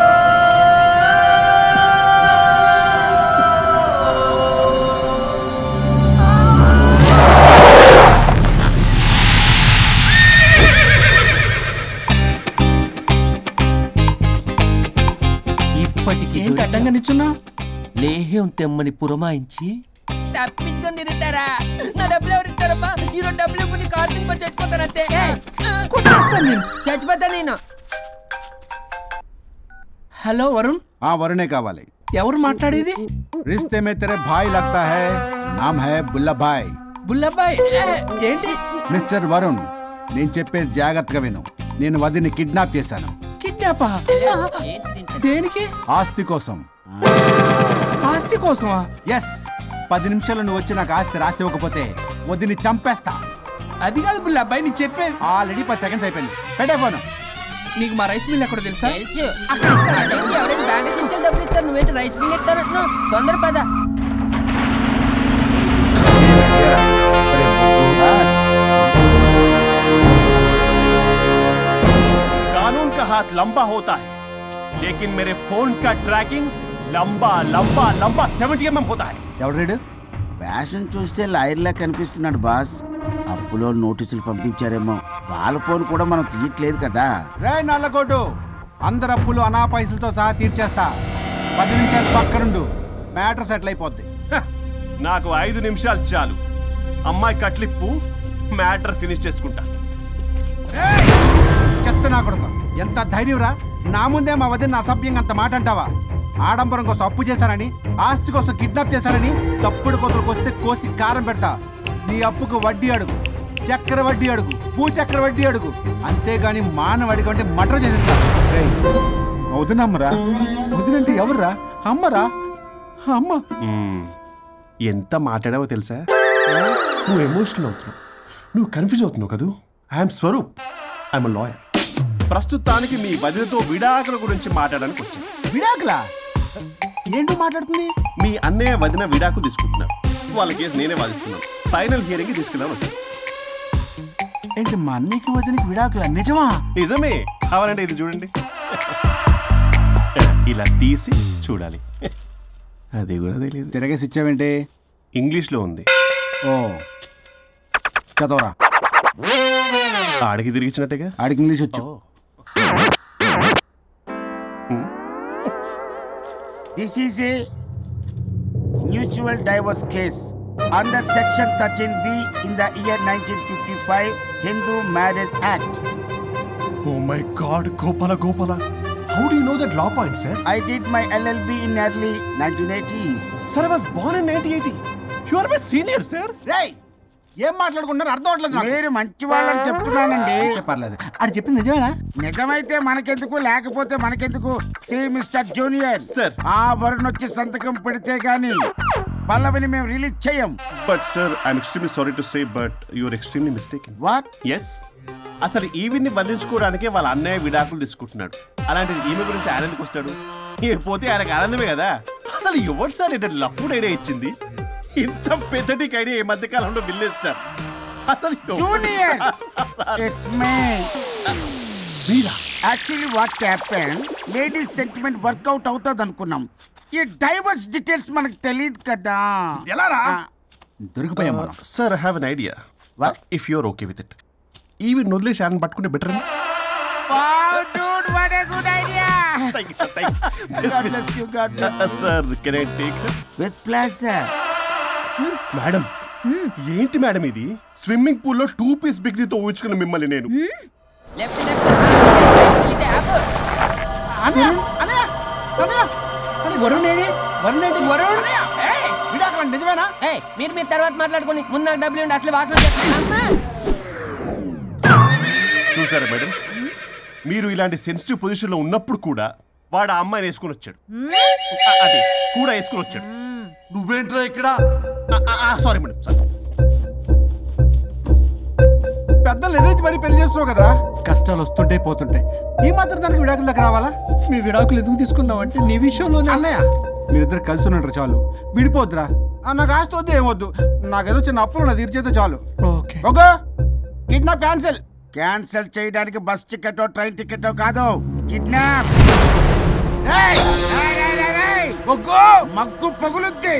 S6: ఏంటి అడ్డంగా నిల్చున్నా?
S4: లేహ్యం తెమ్మని పురమాయించి తప్పించుకొని తిరుగుతారా? నా డబ్బులు ఎవరు ఇస్తారమ్మా? ఈరోజు డబ్బులు ఇవ్వదు, కాలు తిని చచ్చిపోతానంతే. చచ్చిపోతా నేను.
S6: హలో వరుణ్.
S13: వరుణే కావాలి.
S6: ఎవరు మాట్లాడేది?
S13: रिश्ते में तेरे भाई लगता है, नाम है बुल्ला भाई.
S6: బుల్లబ్బాయ్ ఏంటి?
S13: మిస్టర్ వరుణ్, నేను చెప్పేది జాగ్రత్తగా విను. నేను వదిని కిడ్నాప్ చేశాను.
S6: కిడ్నాపా? దేనికి?
S13: ఆస్తి కోసం.
S6: ఆస్తి కోసమా?
S13: ఎస్. 10 నిమిషాలు నువ్వు వచ్చి నాకు ఆస్తి రాసి ఇవ్వకపోతే వదిని చంపేస్తా.
S6: అది కాదు బుల్లబ్బాయ్, నీ చెప్పే.
S13: ఆల్రెడీ 10 సెకండ్స్ అయిపోయింది. పెట్టే ఫోన్.
S6: నీకు మా రైస్ మిల్ ఎక్కడ తెలుసా?
S4: తెలుసు. ఎవరైనా బ్యాంక్ తీసుకెళ్ళి డబ్బులు ఇస్తారు, నువ్వేంటి రైస్ మిల్ ఇస్తారంటున్నా? తొందర పద.
S17: कानून का हाथ लंबा होता है, लेकिन मेरे फोन का ट्रैकिंग लंबा लंबा लंबा 70 mm होता है.
S8: ఎవడు ఫ్యాషన్ చూస్తే లాయర్లా కనిపిస్తున్నాడు బాస్. అప్పులో నోటీసులు పంపించారేమో, వాళ్ళ ఫోన్ కూడా మనం తీయట్లేదు కదా.
S13: రే నల్లకోటు, అందరు అప్పులు అనా పైసలతో సహా తీర్చేస్తా. 10 నిమిషాలు పక్కనుండు, మ్యాటర్ సెటిల్ అయిపోద్ది.
S17: నాకు 5 నిమిషాలు చాలు. అమ్మాయి కట్లిప్పు, మ్యాటర్ ఫినిష్ చేసుకుంటా.
S13: చెత్త నా కొడుకు, ఎంత ధైర్యంరా? నా ముందే మా వదిన అసభ్యంగా అంత మాట అంటావా? ఆడంబరం కోసం అప్పు చేశారని, ఆస్తి కోసం కిడ్నాప్ చేశారని తప్పుడు కొత్తలకు వస్తే కోసి కారం పెడతా. నీ అప్పుకు వడ్డీ అడుగు, చక్కెర వడ్డీ అడుగు, భూచక్ర వడ్డీ అడుగు, అంతేగాని మానవడికి అంటే మటర్ చేసేస్తా. వదినమ్మరా? వదినంటే ఎవర్రా? అమ్మరా? అమ్మ.
S17: ఎంత మాట్లాడావో తెలుసా? నువ్వు ఎమోషనల్ అవుతున్నావు, నువ్వు కన్ఫ్యూజ్ అవుతున్నావు కదూ. I'm Swaroop, I'm lawyer. ప్రస్తుతానికి మీ వదినతో విడాకుల గురించి మాట్లాడడానికి వచ్చాను.
S13: విడాకులా? ఏంటో మాట్లాడుతుంది?
S17: మీ అన్నయ్య వదిన విడాకు తీసుకుంటున్నారు. వాళ్ళ కేసు నేనే వాదిస్తున్నాను. ఫైనల్ హియరింగ్ తీసుకెళ్ళాను వచ్చాను.
S13: ఏంటి మా అన్నయ్యకి వదినకి విడాకులా? నిజమా?
S17: నిజమే. కావాలంటే ఇది చూడండి. ఇలా తీసి చూడాలి. అది కూడా తెలియదు.
S13: తిరగేసి ఇచ్చావేంటి?
S17: ఇంగ్లీష్లో ఉంది.
S13: ఓ చదవరా.
S17: ఆడికి తిరిగిచ్చినట్టుగా.
S13: ఆడికి ఇంగ్లీష్ వచ్చు.
S8: This is a mutual divorce case under section 13B in the year 1955 Hindu Marriage Act.
S17: Oh my God, Gopala. How do you know that law point, sir?
S8: I did my LLB in early 1980s.
S17: Sir, I was born in 1980. You are my senior, sir.
S13: Hey, ఏం మాట్లాడుకుంటున్నారు అర్థం అవట్లేదు
S8: మీరు మంచి వాళ్ళని చెప్తున్నానండి.
S13: పర్లేదు అది చెప్పింది నిజమేనా?
S8: నిజమైతే మనకెందుకు, లేకపోతే మనకెందుకు? సి మిస్టర్ జూనియర్ సార్, ఆ వరుణ్ వచ్చి సంతకం పెడితే గానీ పల్లవిని మేము రిలీజ్ చేయం.
S17: But sir I'm extremely sorry to say but you're extremely mistaken.
S8: What?
S17: Yes, అసలు ఈవిడ్ని బంధించుకోవడానికే వాళ్ళ అన్నయ్య విడాకులు తీసుకుంటున్నాడు. అలాంటిది ఈమె గురించి ఆనందకు వస్తాడు. పోతే ఆయనకు ఆనందమే కదా. అసలు ఎవరు సార్ ఏంటంటే లఫ్డ్ ఐడియా ఇచ్చింది? ఇంత పెద్దటికి ఐడియా ఈ మధ్య కాలంలో విల్లేస్తారు. అసలు
S8: junior it's me. Actually what happened, ladies sentiment work out అవుతుంది అనుకున్నాం. ఈ డైవర్స్ డీటెయిల్స్ మనకు తెలియదు కదా.
S13: ఎలా రా
S8: దొరికిపోయాం
S17: sir? I have an idea. If you are okay with it, ఈవిడ్ని వదిలేసి ఆయన పట్టుకుంటే better.
S8: Wow, dude, what a good idea!
S17: Thank you. God bless you, God bless you. Sir, can I take her?
S8: With pleasure.
S17: Madam, ఏంటి madam ఇది? Swimming పూల్లో 2 piece బిగ్నీతో ఊహించుకున్న మిమ్మల్ని నేను.
S13: నిజమేనా?
S4: మీరు తర్వాత మాట్లాడుకుని ముందు నాకు డబ్బులు ఉండి అసలు వాసన
S17: చూసారా మేడం, మీరు ఇలాంటి సెన్సిటివ్ పొజిషన్ లో ఉన్నప్పుడు కూడా వాడు ఆ అమ్మాయిని వేసుకుని వచ్చాడు. అదే కూడా వేసుకుని వచ్చాడు.
S2: నువ్వేంట్రా ఇక్కడ?
S17: Sorry madam, sorry.
S13: పెద్దలు ఎదురు మరి పెళ్లి చేస్తున్నావు కదరా. కష్టాలు వస్తుంటే పోతుంటాయి. ఈ మాత్రం దానికి విడాకుల దగ్గర రావాలా?
S9: మీ విడాకులు ఎందుకు తీసుకున్నావు అంటే నీ విషయంలోనే.
S13: అన్నయ్య మీరిద్దరు కలిసి ఉన్నట్టు చాలు, విడిపోద్దురా. నాకు ఆస్తి వద్దు ఏమొద్దు, నాకేదో చిన్న అప్పులు నా తీర్చేదో చాలు.
S9: Okay
S13: kidnap cancel.
S8: క్యాన్సిల్ చేయడానికి బస్ టికెటో ట్రైన్ టికెటో కాదు, కిడ్నాప్. మగ్గు పగులుద్ది.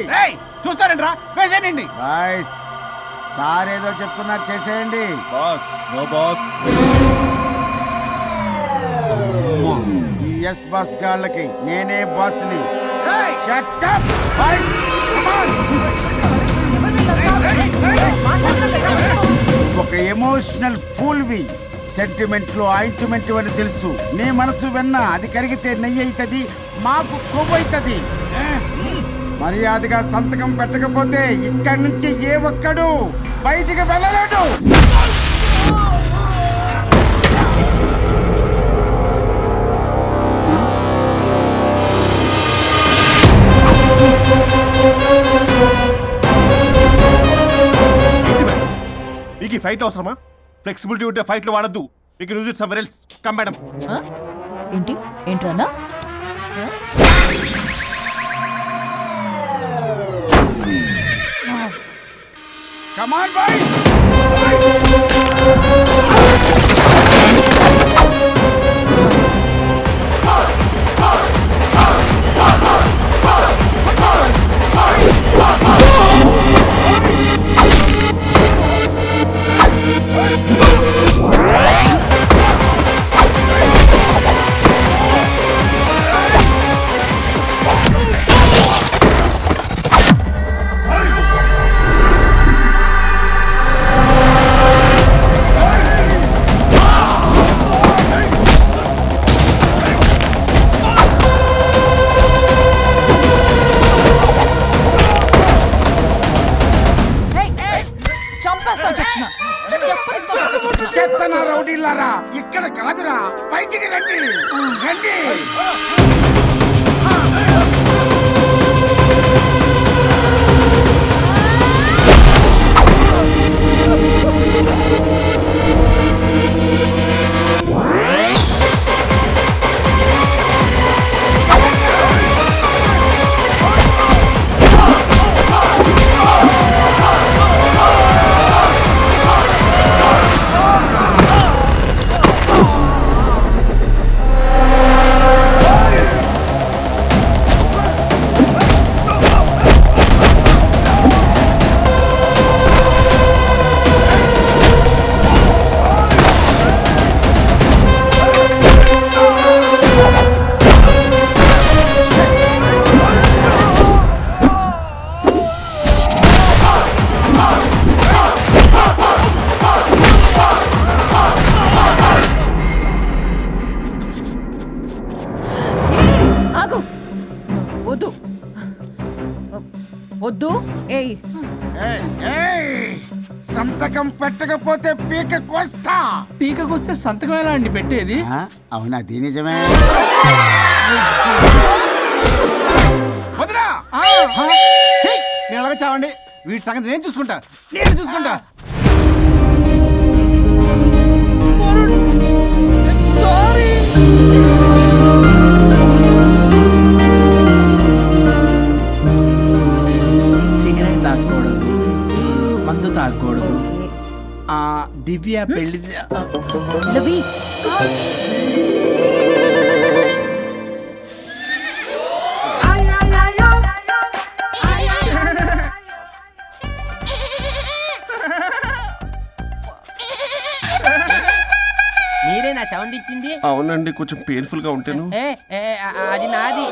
S13: చూస్తారంట్రా, వేసేయండి.
S8: బాయ్స్, సార్ ఏదో చెప్తున్నారు, చేసేయండి.
S5: Boss no boss.
S8: ఈ ఎస్ బస్ గాళ్ళకి నేనే బాస్ని. Shut up boys, come on. ఒక ఎమోషనల్ ఫూల్వి. సెంటిమెంట్ లో ఆయింట్మెంట్ అని తెలుసు. నీ మనసు వెన్న, అది కరిగితే నెయ్యి అవుతుంది, మాకు కొవ్వు అవుతుంది. మర్యాదగా సంతకం పెట్టకపోతే ఇక్కడి నుంచి ఏ ఒక్కడు బయటికి వెళ్ళలేడు.
S17: మీకు ఈ ఫైట్ అవసరమా? ఫ్లెక్సిబిలిటీ ఉంటే ఫైట్ లో వాడద్దు. You can use it somewhere else. Come madam.
S3: ఏంట్రా?
S8: Come on, boys! చెత్తనా రౌడీలారా, ఇక్కడ కాదురా, బయటికి రండి రండి. సంతకం పెట్టకపోతే పీక కోస్తా.
S9: పీకకొస్తే సంతకం ఎలా అండి పెట్టేది?
S8: అవునా? అది నిజమే.
S13: వదినా నేను అలాగే చావండి. వీటి సంగతి నేను చూసుకుంటా.
S9: సిగరెట్ తాగకూడదు, మందు తాగకూడదు. దివ్య పెళ్లి
S4: మీరేనా సౌండ్ ఇచ్చింది?
S17: అవునండి, కొంచెం పెయిన్ఫుల్ గా ఉంటాను.
S4: అది నాది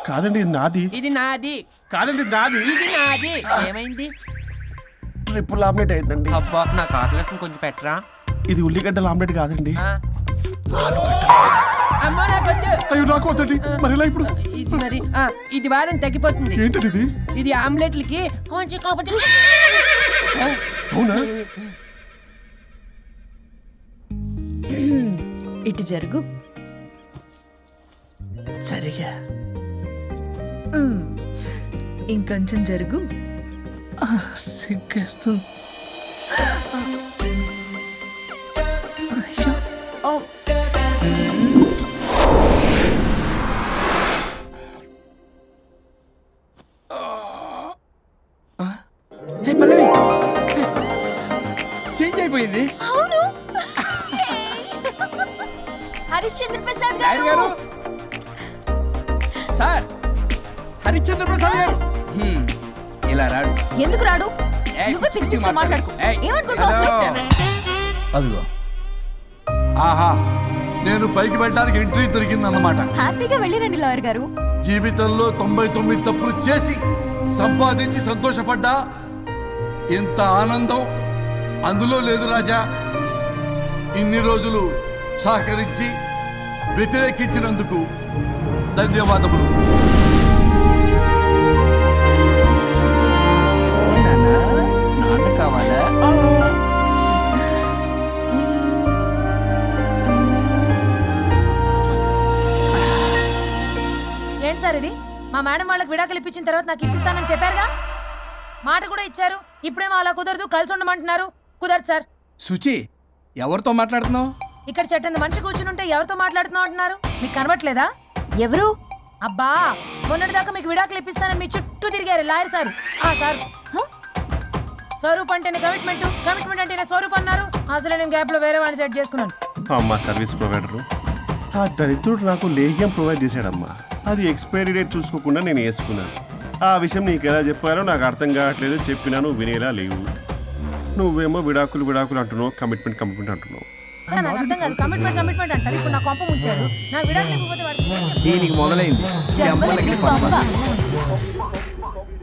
S17: కాదండి, ఇది నాది.
S4: ఇది నాది
S17: కాదండి, నాది.
S4: ఇది నాది. ఏమైంది?
S17: ట్రిపుల్ ఆమ్లెట్ అయిందండి.
S4: అబ్బా, నాకు ఆకలిస్తుంది, కొంచెం పెట్టరా.
S17: ఇది ఉల్లిగడ్డల ఆమ్లెట్ కాదండి.
S4: అమ్మా నాకొద్దు.
S17: అయ్యో నాకు వద్దండి. మరి ఇలా ఇప్పుడు
S4: ఇది మరి ఇది వాడని తగ్గిపోతుంది.
S17: ఏంటది ఇది?
S4: ఇది ఆమ్లెట్లకి కొంచెం
S17: అవునా?
S3: ఇటు జరుగు.
S9: సరిగా
S3: ఇంకొంచెం జరుగు.
S9: సిగ్గేస్తుంది. చేంజ్ అయిపోయింది.
S3: హరిశ్చంద్ర ప్రసాద్
S9: గారు. సార్, హరిశ్చంద్ర ప్రసాద్ గారు ఇలా రాడు.
S3: ఎందుకు రాడు? నువ్వే పిచ్చి పిచ్చిగా మాట్లాడుకో. ఏమనుకుంటున్నావు?
S2: అదిగో ఆహా, నేను పైకి వెళ్ళడానికి ఎంట్రీ దొరికిందన్నమాట.
S3: హ్యాపీగా వెళ్ళిరండి లాయర్ గారు.
S2: జీవితంలో 99 తప్పులు చేసి సంపాదించి సంతోషపడ్డా ఇంత ఆనందం అందులో లేదు రాజా. ఇన్ని రోజులు సహకరించి వ్యతిరేకించినందుకు ధన్యవాదములు.
S9: నాన్న కావాలా?
S18: ఏంటి సార్ ఇది? మా మేడం వాళ్ళకి విడాకులు ఇప్పించిన తర్వాత నాకు ఇప్పిస్తానని చెప్పారుగా, మాట కూడా ఇచ్చారు. ఇప్పుడేమో అలా కుదరదు, కలిసి ఉండమంటున్నారు. కుదరదు సార్.
S9: సుచి, ఎవరితో మాట్లాడుతున్నావు?
S18: ఇక్కడ చెట్టంత మనిషి కూర్చుంటే ఎవరితో మాట్లాడుతున్నావు అంటున్నారు? మీకు కనబట్లేదా? ఎవరు? అబ్బా, మొన్నటిదాకా మీకు విడాకులు ఇప్పిస్తానని మీ చుట్టూ తిరిగారు లాయర్ సార్. సార్, స్వరూప్ అంటేనే కమిట్మెంట్, కమిట్మెంట్ అంటేనే స్వరూప్ అన్నారు. అసలు నేను గ్యాప్ లో వేరే వాడిని సెట్ చేసుకున్నాను.
S17: అమ్మా సర్వీస్ ప్రొవైడరు, ఆ దరిద్రుడు నాకు లేహ్యం ప్రొవైడ్ చేశాడమ్మా. అది ఎక్స్పైరీ డేట్ చూసుకోకుండా నేను వేసుకున్నాను. ఆ విషయం నీకు ఎలా చెప్పారో నాకు అర్థం కావట్లేదు. చెప్పినా నువ్వు వినేలా లేవు. నువ్వేమో విడాకులు విడాకులు అంటున్నావు, కమిట్మెంట్ కమిట్మెంట్ అంటున్నావు.
S18: నాకు అర్థం కాదు. కమిట్మెంట్ అంటారు. ఇప్పుడు నా కొంప ముంచారు. నాకు విడాకులు ఇవ్వకపోతే
S9: దీనికి మొదలైంది.